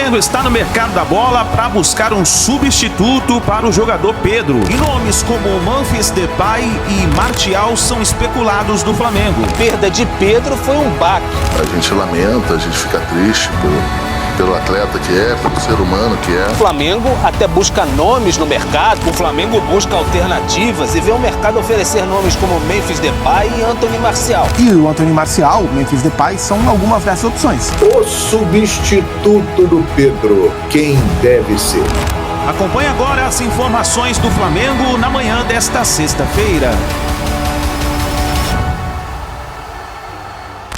Flamengo está no mercado da bola para buscar um substituto para o jogador Pedro. E nomes como Memphis Depay e Martial são especulados do Flamengo. A perda de Pedro foi um baque. A gente lamenta, a gente fica triste pelo atleta que é, pelo ser humano que é. O Flamengo até busca nomes no mercado. O Flamengo busca alternativas e vê o mercado oferecer nomes como Memphis Depay e Anthony Martial. E o Anthony Martial, o Memphis Depay são algumas dessas opções. O substituto do Pedro, quem deve ser? Acompanhe agora as informações do Flamengo na manhã desta sexta-feira.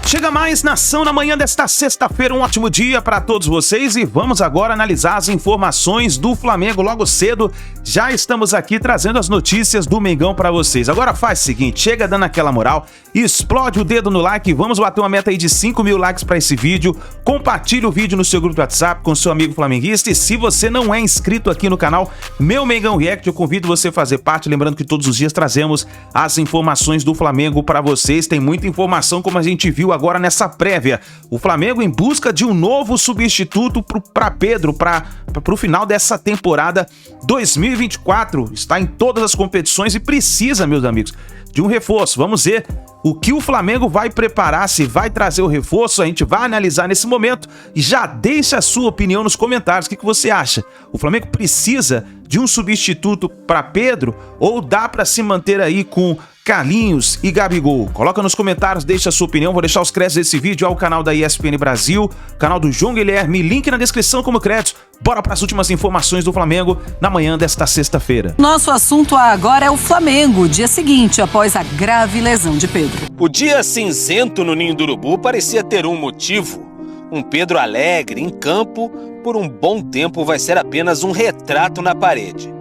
Chega mais, nação, na manhã desta sexta-feira. Um ótimo dia para todos vocês e vamos agora analisar as informações do Flamengo logo cedo. Já estamos aqui trazendo as notícias do Mengão para vocês. Agora faz o seguinte, chega dando aquela moral, explode o dedo no like e vamos bater uma meta aí de 5 mil likes para esse vídeo. Compartilhe o vídeo no seu grupo do WhatsApp com seu amigo flamenguista e se você não é inscrito aqui no canal Meu Mengão React, eu convido você a fazer parte. Lembrando que todos os dias trazemos as informações do Flamengo para vocês. Tem muita informação como a gente viu agora nessa prévia. O Flamengo em busca de um novo substituto para Pedro para o final dessa temporada 2024. Está em todas as competições e precisa, meus amigos, de um reforço. Vamos ver o que o Flamengo vai preparar, se vai trazer o reforço, a gente vai analisar nesse momento e já deixa a sua opinião nos comentários. O que você acha? O Flamengo precisa de um substituto para Pedro ou dá para se manter aí com Carlinhos e Gabigol? Coloca nos comentários, deixa a sua opinião. Vou deixar os créditos desse vídeo ao canal da ESPN Brasil, canal do João Guilherme, link na descrição como crédito. Bora para as últimas informações do Flamengo na manhã desta sexta-feira. Nosso assunto agora é o Flamengo, dia seguinte após a grave lesão de Pedro. O dia cinzento no Ninho do Urubu parecia ter um motivo. Um Pedro alegre em campo, por um bom tempo vai ser apenas um retrato na parede.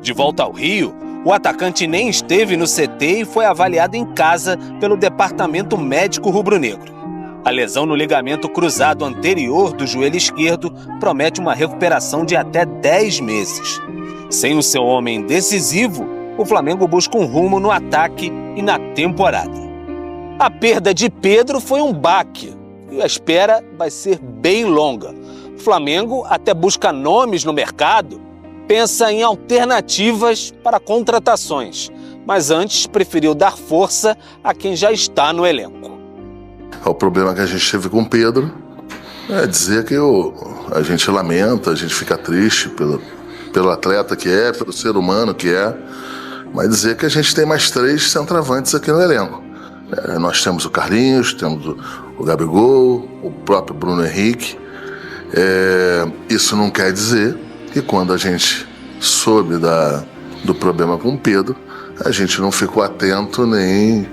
De volta ao Rio, o atacante nem esteve no CT e foi avaliado em casa pelo departamento médico rubro-negro. A lesão no ligamento cruzado anterior do joelho esquerdo promete uma recuperação de até 10 meses. Sem o seu homem decisivo, o Flamengo busca um rumo no ataque e na temporada. A perda de Pedro foi um baque e a espera vai ser bem longa. O Flamengo até busca nomes no mercado, pensa em alternativas para contratações, mas antes preferiu dar força a quem já está no elenco. O problema que a gente teve com o Pedro é dizer que a gente lamenta, a gente fica triste pelo atleta que é, pelo ser humano que é, mas dizer que a gente tem mais 3 centroavantes aqui no elenco. Nós temos o Carlinhos, temos o Gabigol, o próprio Bruno Henrique. Isso não quer dizer que quando a gente soube do problema com o Pedro, a gente não ficou atento nem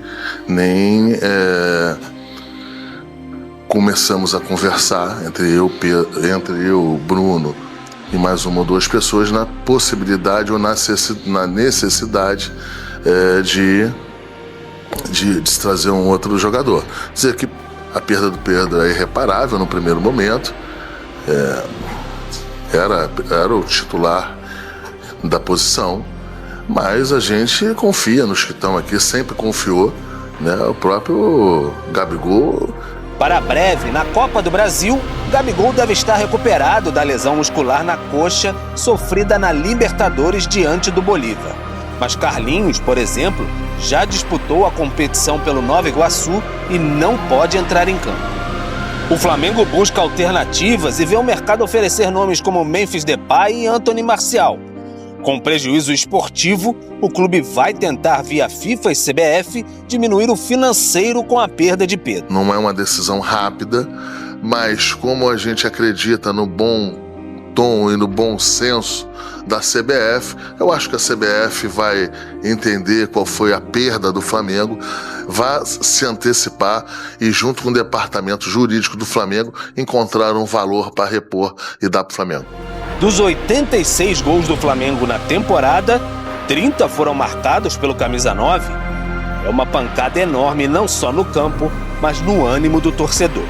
começamos a conversar entre eu, o Bruno e mais uma ou duas pessoas na possibilidade ou na necessidade de se trazer um outro jogador. Dizer que a perda do Pedro é irreparável no primeiro momento, era o titular da posição, mas a gente confia nos que estão aqui, sempre confiou, né? O próprio Gabigol. Para breve, na Copa do Brasil, Gabigol deve estar recuperado da lesão muscular na coxa sofrida na Libertadores diante do Bolívar. Mas Carlinhos, por exemplo, já disputou a competição pelo Nova Iguaçu e não pode entrar em campo. O Flamengo busca alternativas e vê o mercado oferecer nomes como Memphis Depay e Anthony Martial. Com prejuízo esportivo, o clube vai tentar, via FIFA e CBF, diminuir o financeiro com a perda de Pedro. Não é uma decisão rápida, mas como a gente acredita no bom tom e no bom senso da CBF, eu acho que a CBF vai entender qual foi a perda do Flamengo, vai se antecipar e, junto com o departamento jurídico do Flamengo, encontrar um valor para repor e dar para o Flamengo. Dos 86 gols do Flamengo na temporada, 30 foram marcados pelo camisa 9. É uma pancada enorme não só no campo, mas no ânimo do torcedor.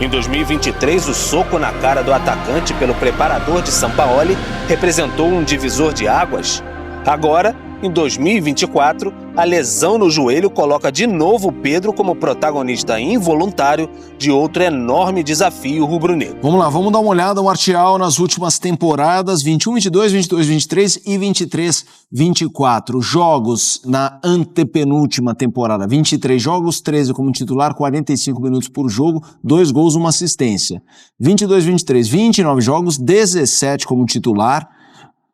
Em 2023, o soco na cara do atacante pelo preparador de Sampaoli representou um divisor de águas. Agora, Em 2024, a lesão no joelho coloca de novo o Pedro como protagonista involuntário de outro enorme desafio rubro-negro. Vamos lá, vamos dar uma olhada, Martial, nas últimas temporadas, 21-22, 22-23 e 23-24. Jogos na antepenúltima temporada, 23 jogos, 13 como titular, 45 minutos por jogo, 2 gols, 1 assistência. 22-23, 29 jogos, 17 como titular,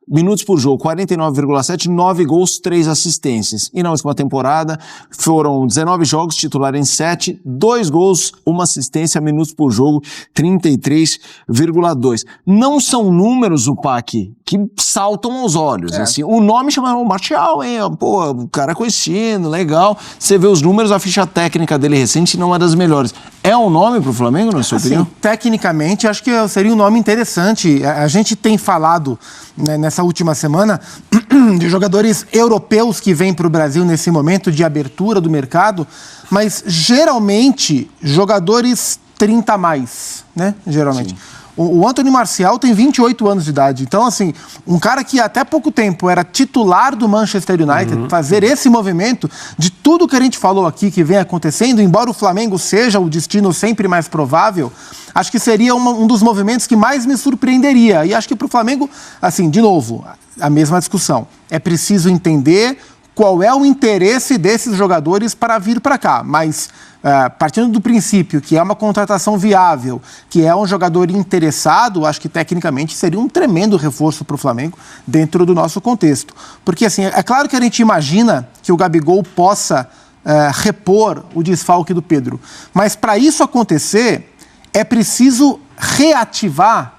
minutos por jogo, 49,7, 9 gols, 3 assistências. E na última temporada foram 19 jogos, titular em 7, 2 gols, 1 assistência, minutos por jogo, 33,2. Não são números, o PAC, que saltam aos olhos. Assim, o nome chama Martial, hein? Pô, o cara é conhecido, legal. Você vê os números, a ficha técnica dele recente não é das melhores. É um nome pro Flamengo, na sua opinião? Tecnicamente, acho que seria um nome interessante. A gente tem falado, né, nessa última semana de jogadores europeus que vêm para o Brasil nesse momento de abertura do mercado, mas geralmente jogadores 30 a mais, né? Geralmente. Sim. O Anthony Martial tem 28 anos de idade. Então, assim, um cara que até pouco tempo era titular do Manchester United, fazer esse movimento de tudo que a gente falou aqui que vem acontecendo, embora o Flamengo seja o destino sempre mais provável, acho que seria um dos movimentos que mais me surpreenderia. E acho que para o Flamengo, assim, de novo, a mesma discussão. É preciso entender qual é o interesse desses jogadores para vir para cá. Mas, partindo do princípio que é uma contratação viável, que é um jogador interessado, acho que tecnicamente seria um tremendo reforço para o Flamengo dentro do nosso contexto. Porque, assim, é claro que a gente imagina que o Gabigol possa repor o desfalque do Pedro. Mas, para isso acontecer, é preciso reativar,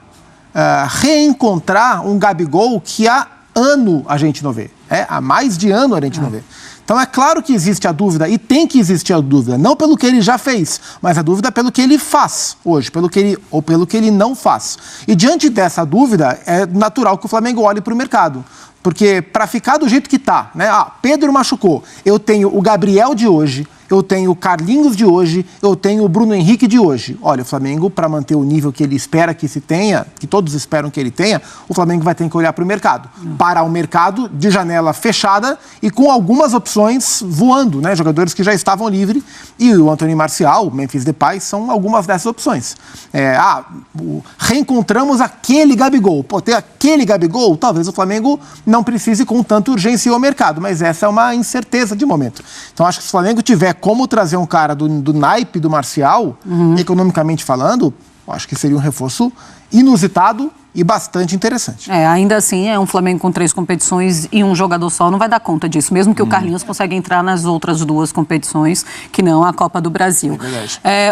reencontrar um Gabigol que há ano a gente não vê. Há mais de ano a gente não vê. Então é claro que existe a dúvida, e tem que existir a dúvida, não pelo que ele já fez, mas a dúvida pelo que ele faz hoje, pelo que ele não faz. E diante dessa dúvida, é natural que o Flamengo olhe para o mercado. Porque para ficar do jeito que está, né? Pedro machucou, eu tenho o Gabriel de hoje, eu tenho o Carlinhos de hoje, eu tenho o Bruno Henrique de hoje. Olha, o Flamengo, para manter o nível que ele espera que se tenha, que todos esperam que ele tenha, o Flamengo vai ter que olhar para o mercado. Para o mercado de janela fechada e com algumas opções voando, né? Jogadores que já estavam livres, e o Anthony Martial, o Memphis Depay, são algumas dessas opções. Reencontramos aquele Gabigol. Pô, ter aquele Gabigol, talvez o Flamengo não precise com tanta urgência ir ao mercado, mas essa é uma incerteza de momento. Então acho que se o Flamengo tiver como trazer um cara do naipe do Martial, economicamente falando, acho que seria um reforço inusitado e bastante interessante. Ainda assim, é um Flamengo com 3 competições e um jogador só não vai dar conta disso, mesmo que o Carlinhos consiga entrar nas outras 2 competições, que não a Copa do Brasil.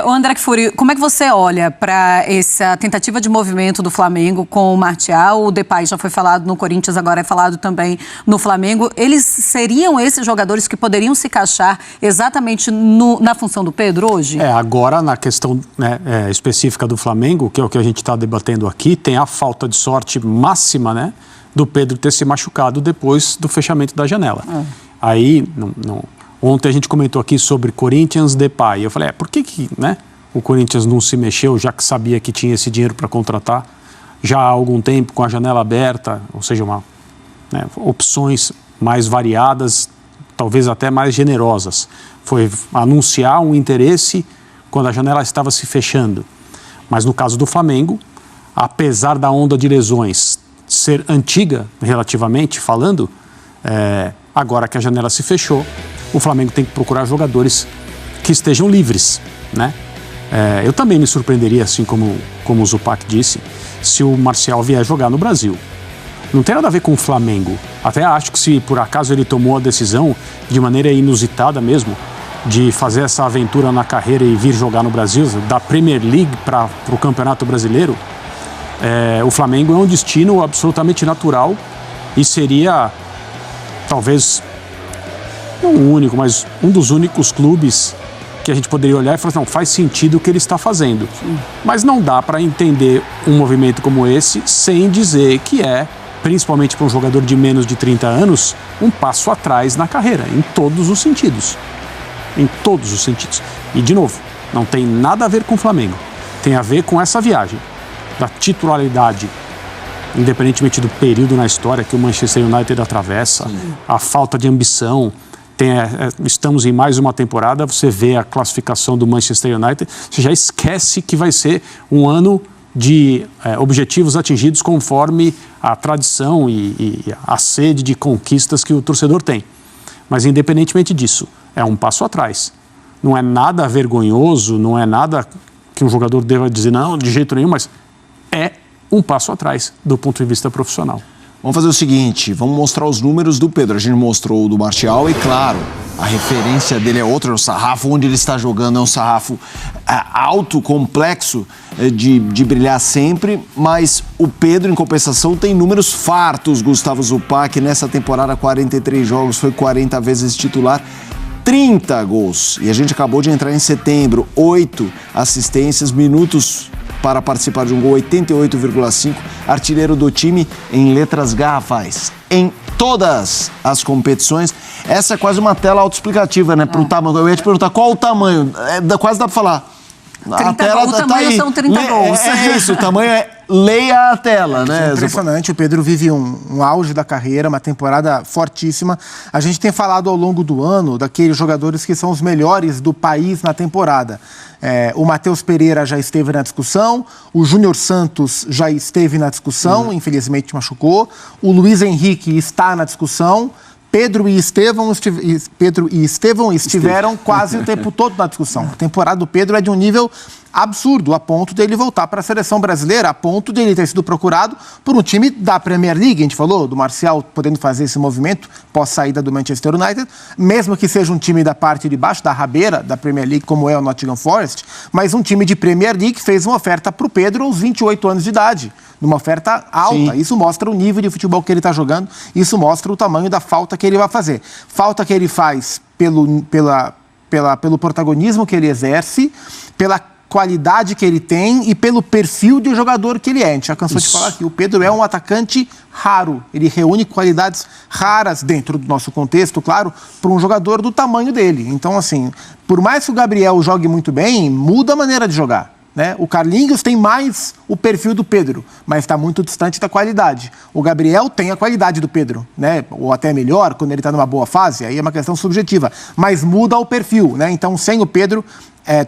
O André Kfouri, como é que você olha para essa tentativa de movimento do Flamengo com o Martial? O Depay já foi falado no Corinthians, agora é falado também no Flamengo. Eles seriam esses jogadores que poderiam se encaixar exatamente na função do Pedro hoje? Agora na questão, né, específica do Flamengo, que é o que a gente está debatendo aqui, tem a falta de sorte máxima, né, do Pedro ter se machucado depois do fechamento da janela. Aí, ontem a gente comentou aqui sobre Corinthians, Depay. Eu falei, por que né, o Corinthians não se mexeu, já que sabia que tinha esse dinheiro para contratar já há algum tempo, com a janela aberta, ou seja, opções mais variadas, talvez até mais generosas. Foi anunciar um interesse quando a janela estava se fechando. Mas no caso do Flamengo, apesar da onda de lesões ser antiga, relativamente falando, agora que a janela se fechou, o Flamengo tem que procurar jogadores que estejam livres, né? Eu também me surpreenderia, assim como o Zupac disse, se o Martial vier jogar no Brasil. Não tem nada a ver com o Flamengo. Até acho que se por acaso ele tomou a decisão, de maneira inusitada mesmo, de fazer essa aventura na carreira e vir jogar no Brasil, da Premier League para o Campeonato Brasileiro, o Flamengo é um destino absolutamente natural e seria, talvez, não o único, mas um dos únicos clubes que a gente poderia olhar e falar assim, não, faz sentido o que ele está fazendo. Mas não dá para entender um movimento como esse sem dizer que principalmente para um jogador de menos de 30 anos, um passo atrás na carreira, em todos os sentidos. Em todos os sentidos. E, de novo, não tem nada a ver com o Flamengo. Tem a ver com essa viagem da titularidade independentemente do período na história que o Manchester United atravessa, a falta de ambição. Estamos em mais uma temporada, você vê a classificação do Manchester United, você já esquece que vai ser um ano de objetivos atingidos conforme a tradição e a sede de conquistas que o torcedor tem. Mas independentemente disso, é um passo atrás. Não é nada vergonhoso, não é nada que um jogador deva dizer não, de jeito nenhum, mas é um passo atrás do ponto de vista profissional. Vamos fazer o seguinte, vamos mostrar os números do Pedro. A gente mostrou o do Martial e, claro, a referência dele é outra, o sarrafo onde ele está jogando é um sarrafo alto, complexo, de brilhar sempre, mas o Pedro, em compensação, tem números fartos. Gustavo Zupac, nessa temporada, 43 jogos, foi 40 vezes titular, 30 gols. E a gente acabou de entrar em setembro, 8 assistências, minutos para participar de um gol, 88,5, artilheiro do time em letras garrafais, em todas as competições. Essa é quase uma tela autoexplicativa, né, para o tamanho. Eu ia te perguntar qual o tamanho, quase dá para falar. A tela o tamanho aí. São 30 gols. É isso, o tamanho leia a tela, né? É impressionante, o Pedro vive um auge da carreira, uma temporada fortíssima. A gente tem falado ao longo do ano daqueles jogadores que são os melhores do país na temporada. O Matheus Pereira já esteve na discussão, o Júnior Santos já esteve na discussão, infelizmente machucou, o Luiz Henrique está na discussão, Pedro e Estevão estiveram quase o tempo todo na discussão. A temporada do Pedro é de um nível absurdo, a ponto dele voltar para a seleção brasileira, a ponto de ele ter sido procurado por um time da Premier League. A gente falou do Martial podendo fazer esse movimento pós-saída do Manchester United, mesmo que seja um time da parte de baixo, da rabeira da Premier League, como é o Nottingham Forest, mas um time de Premier League fez uma oferta para o Pedro aos 28 anos de idade, numa oferta alta. Sim. Isso mostra o nível de futebol que ele está jogando, isso mostra o tamanho da falta que ele vai fazer. Falta que ele faz pelo protagonismo que ele exerce, pela qualidade que ele tem e pelo perfil de jogador que ele é. A gente já cansou de falar aqui. O Pedro é um atacante raro. Ele reúne qualidades raras dentro do nosso contexto, claro, para um jogador do tamanho dele. Então, assim, por mais que o Gabriel jogue muito bem, muda a maneira de jogar, né? O Carlinhos tem mais o perfil do Pedro, mas está muito distante da qualidade. O Gabriel tem a qualidade do Pedro, né? Ou até melhor, quando ele está numa boa fase, aí é uma questão subjetiva, mas muda o perfil, né? Então, sem o Pedro,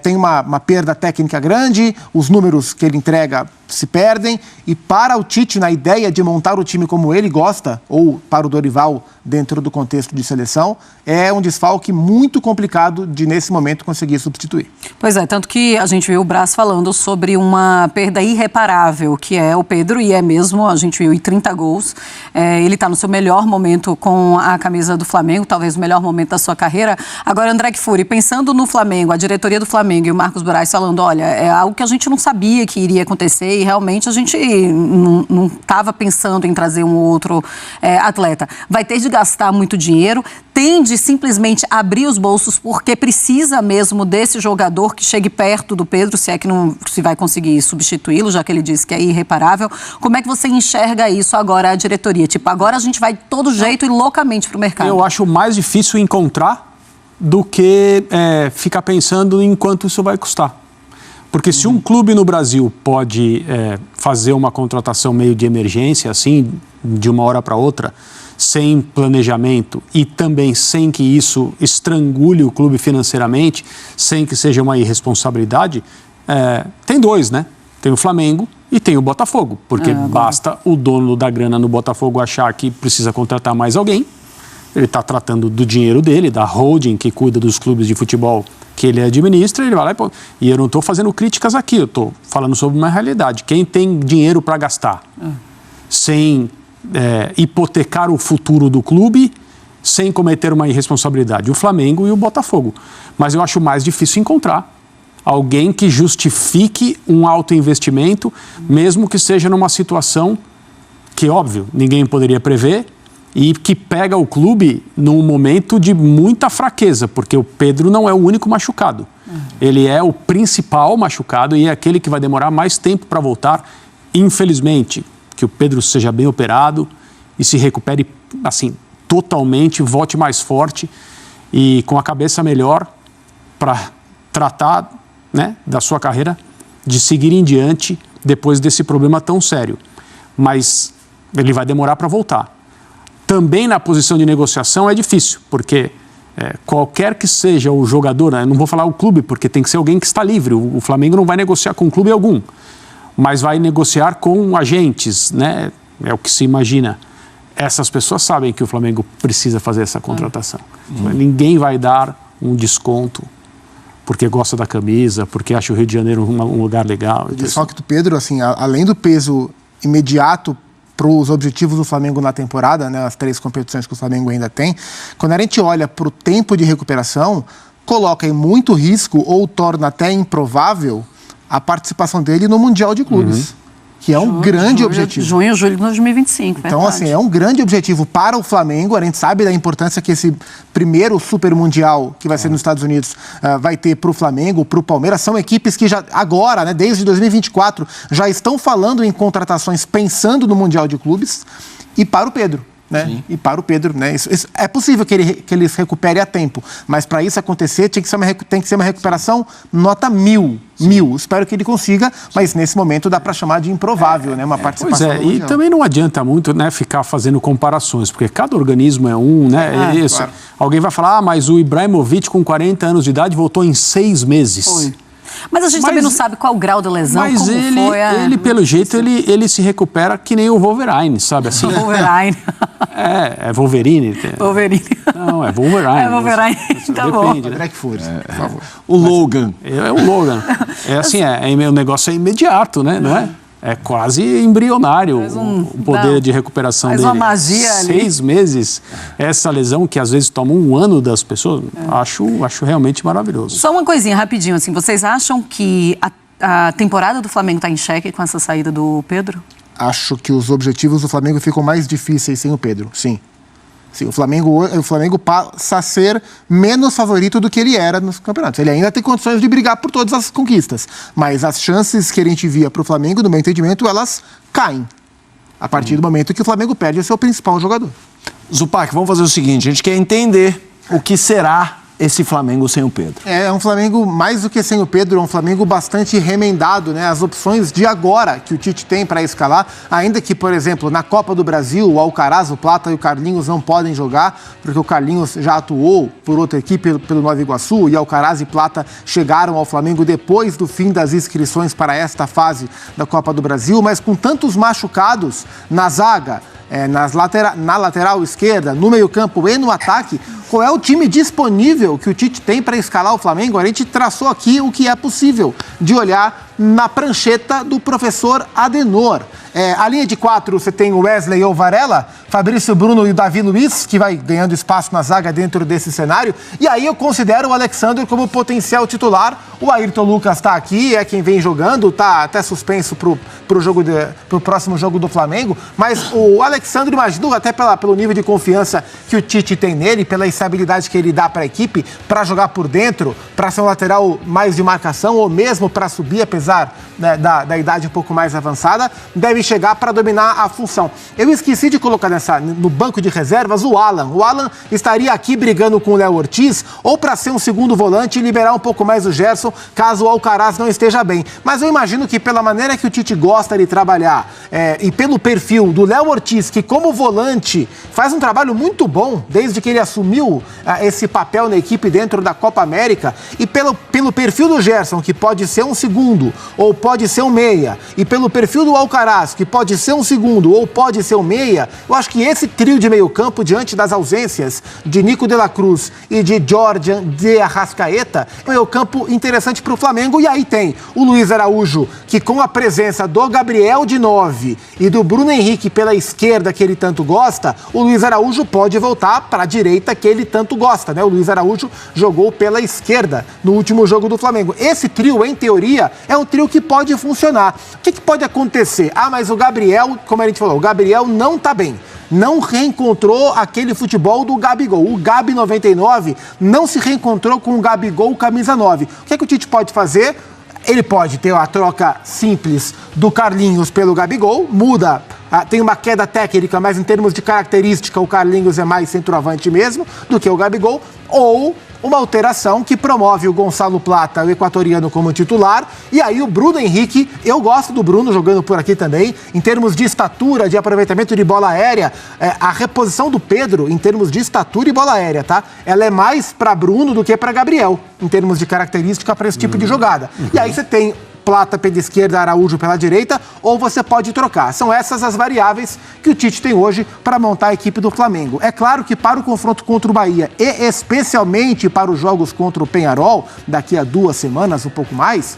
tem uma perda técnica grande, os números que ele entrega se perdem, e para o Tite, na ideia de montar o time como ele gosta, ou para o Dorival, dentro do contexto de seleção, é um desfalque muito complicado de, nesse momento, conseguir substituir. Pois é, tanto que a gente viu o Brás falando sobre uma perda irreparável, que é o Pedro, e é mesmo, a gente viu, em 30 gols. Ele está no seu melhor momento com a camisa do Flamengo, talvez o melhor momento da sua carreira. Agora, André Kfouri, pensando no Flamengo, a diretoria do Flamengo e o Marcos Braz falando, olha, é algo que a gente não sabia que iria acontecer e realmente a gente não estava pensando em trazer um outro atleta. Vai ter de gastar muito dinheiro, tem de simplesmente abrir os bolsos porque precisa mesmo desse jogador que chegue perto do Pedro, se é que não se vai conseguir substituí-lo, já que ele disse que é irreparável. Como é que você enxerga isso agora, a diretoria? Tipo, agora a gente vai de todo jeito e loucamente para o mercado. Eu acho mais difícil encontrar do que ficar pensando em quanto isso vai custar. Porque se um clube no Brasil pode fazer uma contratação meio de emergência, assim, de uma hora para outra, sem planejamento e também sem que isso estrangule o clube financeiramente, sem que seja uma irresponsabilidade, tem dois, né? Tem o Flamengo e tem o Botafogo, porque basta o dono da grana no Botafogo achar que precisa contratar mais alguém. Ele está tratando do dinheiro dele, da holding que cuida dos clubes de futebol que ele administra, ele vai lá e eu não estou fazendo críticas aqui, eu estou falando sobre uma realidade. Quem tem dinheiro para gastar sem hipotecar o futuro do clube, sem cometer uma irresponsabilidade? O Flamengo e o Botafogo. Mas eu acho mais difícil encontrar alguém que justifique um alto investimento, mesmo que seja numa situação que, óbvio, ninguém poderia prever, e que pega o clube num momento de muita fraqueza, porque o Pedro não é o único machucado. Ele é o principal machucado e é aquele que vai demorar mais tempo para voltar. Infelizmente, que o Pedro seja bem operado e se recupere assim, totalmente, volte mais forte e com a cabeça melhor para tratar, né, da sua carreira, de seguir em diante depois desse problema tão sério. Mas Ele vai demorar para voltar. Também na posição de negociação é difícil, porque qualquer que seja o jogador, né, não vou falar o clube, porque tem que ser alguém que está livre. O Flamengo não vai negociar com clube algum, mas vai negociar com agentes, né? É o que se imagina. Essas pessoas sabem que o Flamengo precisa fazer essa contratação. Ninguém vai dar um desconto porque gosta da camisa, porque acha o Rio de Janeiro um lugar legal. O desfalque do Pedro, assim, além do peso imediato para os objetivos do Flamengo na temporada, né, as 3 competições que o Flamengo ainda tem, quando a gente olha para o tempo de recuperação, coloca em muito risco ou torna até improvável a participação dele no Mundial de Clubes. Que é um grande objetivo. Junho, julho de 2025. Então, assim, é um grande objetivo para o Flamengo. A gente sabe da importância que esse primeiro Super Mundial, que vai ser nos Estados Unidos, vai ter para o Flamengo, para o Palmeiras. São equipes que já, agora, né, desde 2024, já estão falando em contratações pensando no Mundial de Clubes. E para o Pedro. Né? E para o Pedro, né? Isso é possível que ele se recupere a tempo, mas para isso acontecer tem que ser uma recuperação nota 1000. Espero que ele consiga, mas nesse momento dá para chamar de improvável, né? Uma participação. Pois é, e também não adianta muito, né, ficar fazendo comparações, porque cada organismo é um, né? Isso. Claro. Alguém vai falar, mas o Ibrahimovic com 40 anos de idade voltou em 6 meses. Foi. Mas a gente também não sabe qual o grau da lesão, mas como ele, pelo jeito, ele se recupera que nem o Wolverine, sabe assim? Wolverine. É Wolverine. Wolverine. Não, é Wolverine. É Wolverine, tá depende, bom. Né? Black Force, por favor. O Logan. É o Logan. É assim, o negócio é imediato, né? Não é? É quase embrionário o poder de recuperação dele. Faz uma magia ali. 6 meses, essa lesão que às vezes toma 1 ano das pessoas, acho realmente maravilhoso. Só uma coisinha, rapidinho, assim, vocês acham que a temporada do Flamengo está em xeque com essa saída do Pedro? Acho que os objetivos do Flamengo ficam mais difíceis sem o Pedro, sim. Sim, o Flamengo passa a ser menos favorito do que ele era nos campeonatos. Ele ainda tem condições de brigar por todas as conquistas, mas as chances que a gente via para o Flamengo, no meu entendimento, elas caem a partir do momento que o Flamengo perde o seu principal jogador. Zupac, vamos fazer o seguinte, a gente quer entender o que será esse Flamengo sem o Pedro. É um Flamengo, mais do que sem o Pedro, é um Flamengo bastante remendado, né? As opções de agora que o Tite tem para escalar, ainda que, por exemplo, na Copa do Brasil, o Alcaraz, o Plata e o Carlinhos não podem jogar, porque o Carlinhos já atuou por outra equipe, pelo Nova Iguaçu, e Alcaraz e Plata chegaram ao Flamengo depois do fim das inscrições para esta fase da Copa do Brasil, mas com tantos machucados na zaga, na lateral esquerda, no meio-campo e no ataque, qual é o time disponível que o Tite tem para escalar o Flamengo? A gente traçou aqui o que é possível de olhar na prancheta do professor Adenor. A linha de 4, você tem o Wesley ou Varela, Fabrício Bruno e o Davi Luiz, que vai ganhando espaço na zaga dentro desse cenário. E aí eu considero o Alexandre como potencial titular. O Ayrton Lucas está aqui, é quem vem jogando, está até suspenso pro próximo jogo do Flamengo. Mas o Alexandre, imagino, até pelo nível de confiança que o Tite tem nele, pela estabilidade que ele dá para a equipe, para jogar por dentro, para ser um lateral mais de marcação ou mesmo para subir, apesar, né, da idade um pouco mais avançada, deve chegar para dominar a função. Eu esqueci de colocar no banco de reservas o Alan. O Alan estaria aqui brigando com o Léo Ortiz ou para ser um segundo volante e liberar um pouco mais o Gerson, caso o Alcaraz não esteja bem. Mas eu imagino que pela maneira que o Tite gosta de trabalhar e pelo perfil do Léo Ortiz, que como volante faz um trabalho muito bom desde que ele assumiu esse papel na equipe dentro da Copa América, e pelo perfil do Gerson, que pode ser um segundo ou pode ser um meia, e pelo perfil do Alcaraz, que pode ser um segundo ou pode ser um meia, eu acho que esse trio de meio campo, diante das ausências de Nico de la Cruz e de Jorge de Arrascaeta, é um meio campo interessante para o Flamengo. E aí tem o Luiz Araújo, que com a presença do Gabriel de 9 e do Bruno Henrique pela esquerda, que ele tanto gosta, o Luiz Araújo pode voltar para a direita, que ele tanto gosta, né? O Luiz Araújo jogou pela esquerda no último jogo do Flamengo. Esse trio, em teoria, é um trio que pode funcionar. O que pode acontecer? Mas o Gabriel, como a gente falou, o Gabriel não está bem. Não reencontrou aquele futebol do Gabigol. O Gabi 99 não se reencontrou com o Gabigol camisa 9. O que o Tite pode fazer? Ele pode ter a troca simples do Carlinhos pelo Gabigol, muda, tem uma queda técnica, mas em termos de característica o Carlinhos é mais centroavante mesmo do que o Gabigol, ou uma alteração que promove o Gonçalo Plata, o equatoriano, como titular. E aí o Bruno Henrique, eu gosto do Bruno jogando por aqui também, em termos de estatura, de aproveitamento de bola aérea. A reposição do Pedro, em termos de estatura e bola aérea, tá? Ela é mais para Bruno do que para Gabriel, em termos de característica para esse tipo de jogada. E aí você tem Plata pela esquerda, Araújo pela direita, ou você pode trocar. São essas as variáveis que o Tite tem hoje para montar a equipe do Flamengo. É claro que para o confronto contra o Bahia e especialmente para os jogos contra o Peñarol, daqui a 2 semanas, um pouco mais,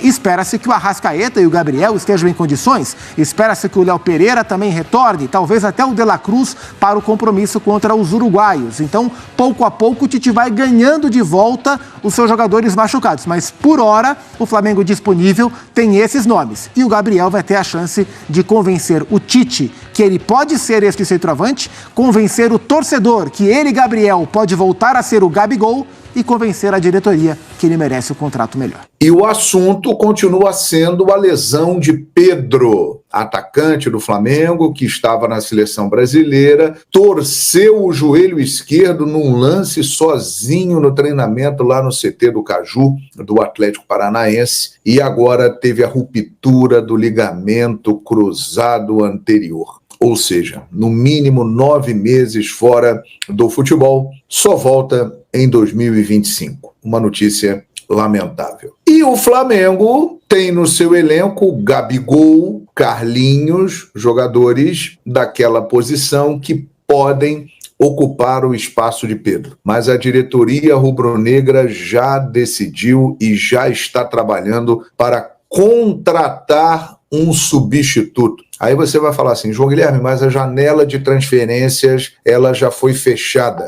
espera-se que o Arrascaeta e o Gabriel estejam em condições, espera-se que o Léo Pereira também retorne, talvez até o De La Cruz para o compromisso contra os uruguaios. Então, pouco a pouco, o Tite vai ganhando de volta os seus jogadores machucados, mas por hora, o Flamengo disponível tem esses nomes. E o Gabriel vai ter a chance de convencer o Tite que ele pode ser este centroavante, convencer o torcedor que ele, Gabriel, pode voltar a ser o Gabigol e convencer a diretoria que ele merece o contrato melhor. E o assunto continua sendo a lesão de Pedro, atacante do Flamengo, que estava na seleção brasileira, torceu o joelho esquerdo num lance sozinho no treinamento lá no CT do Caju, do Atlético Paranaense, e agora teve a ruptura do ligamento cruzado anterior. Ou seja, no mínimo 9 meses fora do futebol, só volta em 2025. Uma notícia lamentável. E o Flamengo tem no seu elenco Gabigol, Carlinhos, jogadores daquela posição que podem ocupar o espaço de Pedro. Mas a diretoria rubro-negra já decidiu e já está trabalhando para contratar um substituto. Aí você vai falar assim, João Guilherme, mas a janela de transferências ela já foi fechada.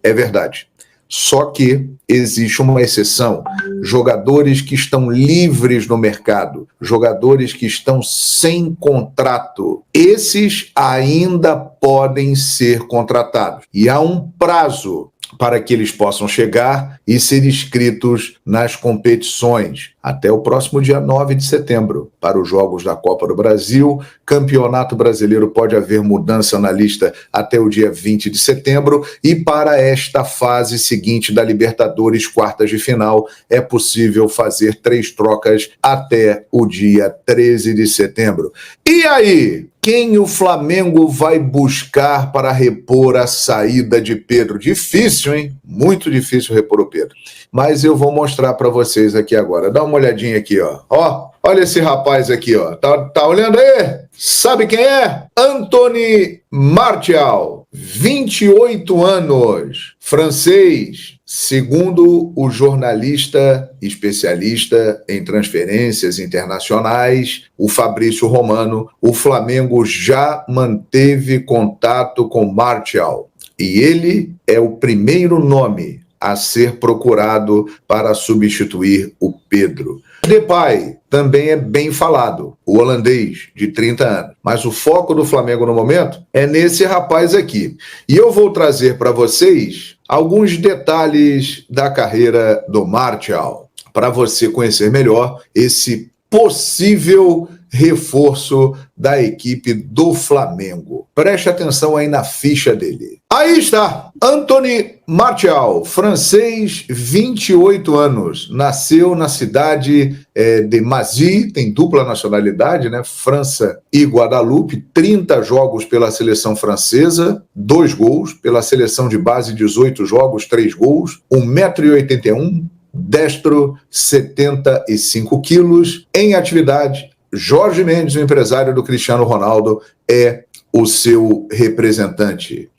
É verdade. Só que existe uma exceção. Jogadores que estão livres no mercado, jogadores que estão sem contrato, esses ainda podem ser contratados. E há um prazo para que eles possam chegar e ser inscritos nas competições até o próximo dia 9 de setembro, para os Jogos da Copa do Brasil. Campeonato Brasileiro pode haver mudança na lista até o dia 20 de setembro e para esta fase seguinte da Libertadores, quartas de final, é possível fazer 3 trocas até o dia 13 de setembro. E aí? Quem o Flamengo vai buscar para repor a saída de Pedro? Difícil, hein? Muito difícil repor o Pedro. Mas eu vou mostrar para vocês aqui agora. Dá uma olhadinha aqui, ó. Ó, olha esse rapaz aqui, ó. Tá olhando aí? Sabe quem é? Anthony Martial, 28 anos, francês. Segundo o jornalista especialista em transferências internacionais, o Fabrício Romano, o Flamengo já manteve contato com Martial e ele é o primeiro nome a ser procurado para substituir o Pedro. Depay também é bem falado, o holandês de 30 anos. Mas o foco do Flamengo no momento é nesse rapaz aqui. E eu vou trazer para vocês alguns detalhes da carreira do Martial, para você conhecer melhor esse possível reforço da equipe do Flamengo. Preste atenção aí na ficha dele. Aí está, Anthony Martial, francês, 28 anos, nasceu na cidade de Massy, tem dupla nacionalidade, né? França e Guadalupe, 30 jogos pela seleção francesa, 2 gols, pela seleção de base, 18 jogos, 3 gols, 1,81 m, destro, 75 quilos, em atividade. Jorge Mendes, o empresário do Cristiano Ronaldo, é o seu representante.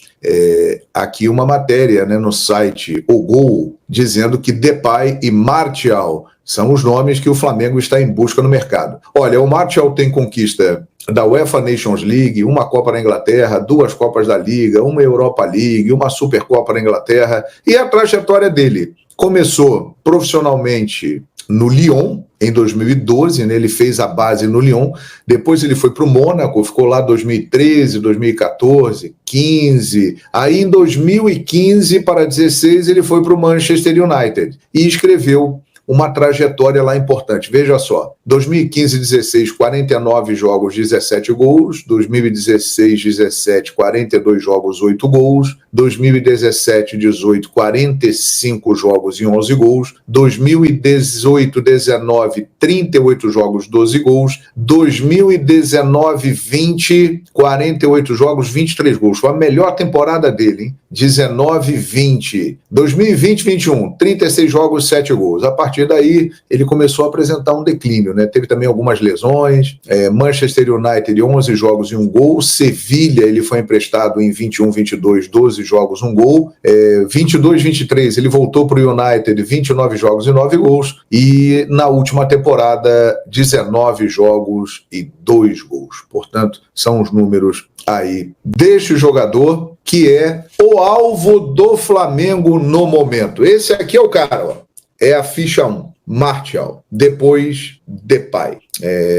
Aqui uma matéria, né, no site O Gol, dizendo que Depay e Martial são os nomes que o Flamengo está em busca no mercado. Olha, o Martial tem conquista da UEFA Nations League, uma Copa na Inglaterra, 2 Copas da Liga, uma Europa League, uma Supercopa na Inglaterra, e a trajetória dele começou profissionalmente no Lyon, em 2012, né? Ele fez a base no Lyon, depois ele foi para o Mônaco, ficou lá 2013, 2014, 15, aí em 2015 para 16 ele foi para o Manchester United e escreveu uma trajetória lá importante. Veja só, 2015-16, 49 jogos, 17 gols, 2016-17, 42 jogos, 8 gols, 2017-18, 45 jogos e 11 gols, 2018-19, 38 jogos, 12 gols, 2019-20, 48 jogos, 23 gols. Foi a melhor temporada dele, hein? 19-20. 2020-21, 36 jogos, 7 gols. A partir daí, ele começou a apresentar um declínio, né? Teve também algumas lesões. Manchester United, 11 jogos e 1 gol. Sevilha, ele foi emprestado em 21-22, 12 jogos, 1 gol. 22-23, ele voltou para o United, 29 jogos e 9 gols. E na última temporada, 19 jogos e 2 gols. Portanto, são os números aí deste jogador que é o alvo do Flamengo no momento. Esse aqui é o cara, ó. É a ficha 1. Martial, depois Depay.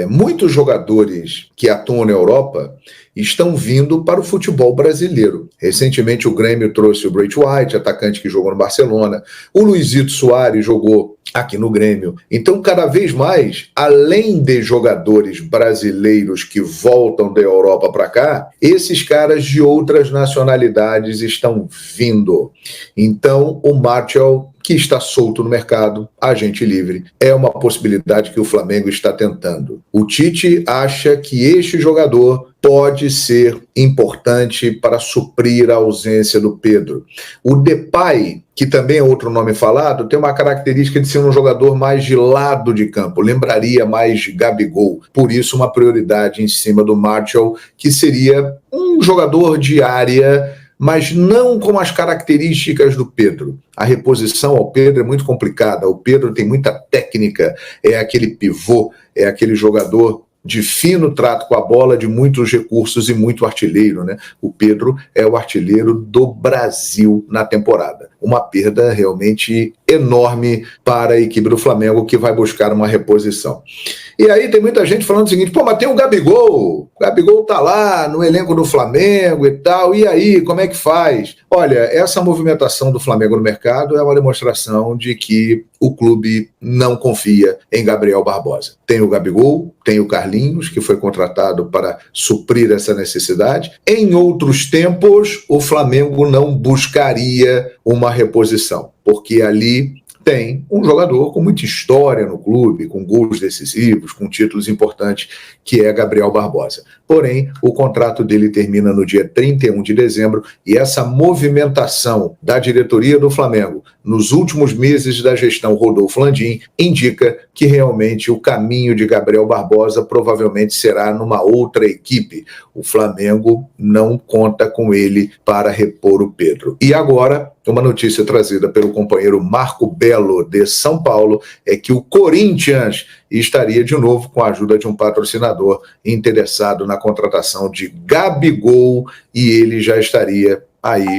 Muitos jogadores que atuam na Europa estão vindo para o futebol brasileiro. Recentemente o Grêmio trouxe o Bright White, atacante que jogou no Barcelona. O Luizito Soares jogou aqui no Grêmio. Então, cada vez mais, além de jogadores brasileiros que voltam da Europa para cá, esses caras de outras nacionalidades estão vindo. Então, o Martial, que está solto no mercado, agente livre, é uma possibilidade que o Flamengo está tentando. O Tite acha que este jogador pode ser importante para suprir a ausência do Pedro. O Depay, que também é outro nome falado, tem uma característica de ser um jogador mais de lado de campo, lembraria mais de Gabigol, por isso uma prioridade em cima do Martial, que seria um jogador de área, mas não com as características do Pedro. A reposição ao Pedro é muito complicada, o Pedro tem muita técnica, é aquele pivô, é aquele jogador de fino trato com a bola, de muitos recursos e muito artilheiro, né? O Pedro é o artilheiro do Brasil na temporada. Uma perda realmente enorme para a equipe do Flamengo, que vai buscar uma reposição. E aí tem muita gente falando o seguinte, mas tem o Gabigol tá lá no elenco do Flamengo e tal, e aí, como é que faz? Olha, essa movimentação do Flamengo no mercado é uma demonstração de que o clube não confia em Gabriel Barbosa. Tem o Gabigol, tem o Carlinhos, que foi contratado para suprir essa necessidade. Em outros tempos, o Flamengo não buscaria uma reposição, porque ali tem um jogador com muita história no clube, com gols decisivos, com títulos importantes, que é Gabriel Barbosa. Porém, o contrato dele termina no dia 31 de dezembro e essa movimentação da diretoria do Flamengo nos últimos meses da gestão Rodolfo Landim indica que realmente o caminho de Gabriel Barbosa provavelmente será numa outra equipe. O Flamengo não conta com ele para repor o Pedro. E agora, uma notícia trazida pelo companheiro Marco Belo de São Paulo é que o Corinthians estaria de novo com a ajuda de um patrocinador interessado na contratação de Gabigol e ele já estaria aí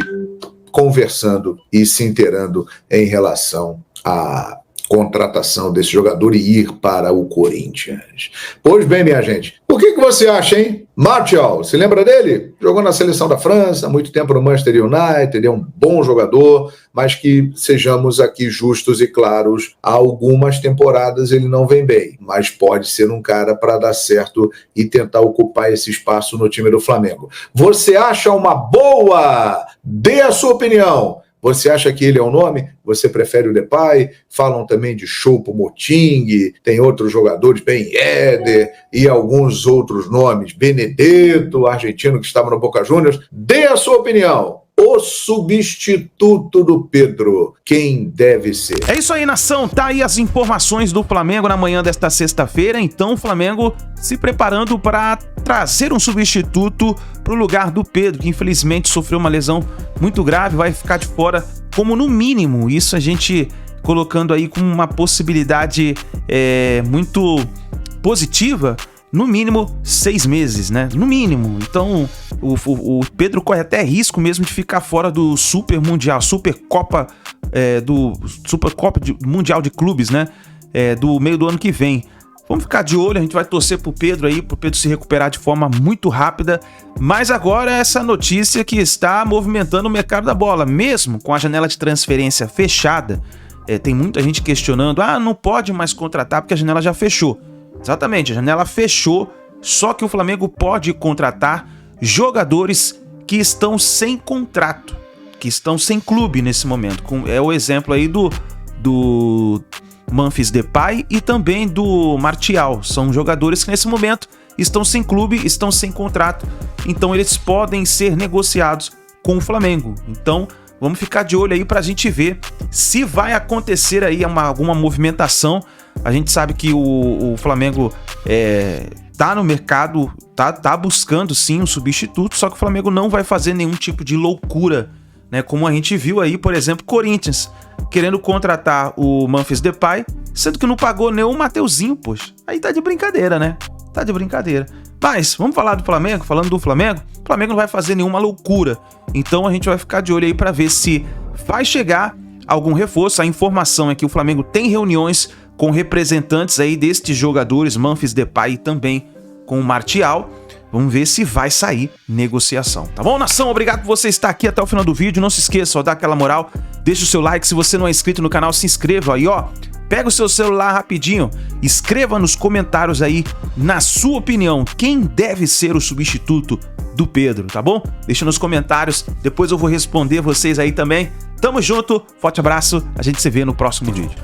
conversando e se inteirando em relação à contratação desse jogador e ir para o Corinthians. Pois bem, minha gente, o que você acha, hein? Martial, se lembra dele? Jogou na seleção da França, há muito tempo no Manchester United, é um bom jogador, mas que sejamos aqui justos e claros, há algumas temporadas ele não vem bem, mas pode ser um cara para dar certo e tentar ocupar esse espaço no time do Flamengo. Você acha uma boa? Dê a sua opinião. Você acha que ele é o nome? Você prefere o Depay? Falam também de Choupo-Moting, tem outros jogadores, Ben Yedder e alguns outros nomes, Benedetto, argentino que estava no Boca Juniors. Dê a sua opinião. O substituto do Pedro, quem deve ser? É isso aí, nação. Tá aí as informações do Flamengo na manhã desta sexta-feira. Então, o Flamengo se preparando para trazer um substituto para o lugar do Pedro, que infelizmente sofreu uma lesão muito grave, vai ficar de fora como no mínimo. Isso a gente colocando aí como uma possibilidade muito positiva. No mínimo 6 meses, né? No mínimo. Então, o Pedro corre até risco mesmo de ficar fora do Super Mundial, Supercopa Mundial de Clubes, né? Do meio do ano que vem. Vamos ficar de olho, a gente vai torcer pro Pedro aí, pro Pedro se recuperar de forma muito rápida. Mas agora essa notícia que está movimentando o mercado da bola, mesmo com a janela de transferência fechada. tem muita gente questionando, não pode mais contratar porque a janela já fechou. Exatamente, a janela fechou, só que o Flamengo pode contratar jogadores que estão sem contrato, que estão sem clube nesse momento. É o exemplo aí do Memphis Depay e também do Martial. São jogadores que nesse momento estão sem clube, estão sem contrato, então eles podem ser negociados com o Flamengo. Então vamos ficar de olho aí pra gente ver se vai acontecer aí alguma movimentação. A gente sabe que o Flamengo tá no mercado, tá buscando sim um substituto, só que o Flamengo não vai fazer nenhum tipo de loucura, né? Como a gente viu aí, por exemplo, Corinthians querendo contratar o Memphis Depay, sendo que não pagou nem o Mateuzinho, poxa. Aí tá de brincadeira, né? Tá de brincadeira. Mas vamos falar do Flamengo, falando do Flamengo, o Flamengo não vai fazer nenhuma loucura. Então a gente vai ficar de olho aí para ver se vai chegar algum reforço. A informação é que o Flamengo tem reuniões com representantes aí destes jogadores, Memphis Depay e também com o Martial. Vamos ver se vai sair negociação, tá bom, nação? Obrigado por você estar aqui até o final do vídeo. Não se esqueça, dá aquela moral, deixa o seu like. Se você não é inscrito no canal, se inscreva aí, Pega o seu celular rapidinho, escreva nos comentários aí, na sua opinião, quem deve ser o substituto do Pedro, tá bom? Deixa nos comentários, depois eu vou responder vocês aí também. Tamo junto, forte abraço, a gente se vê no próximo vídeo.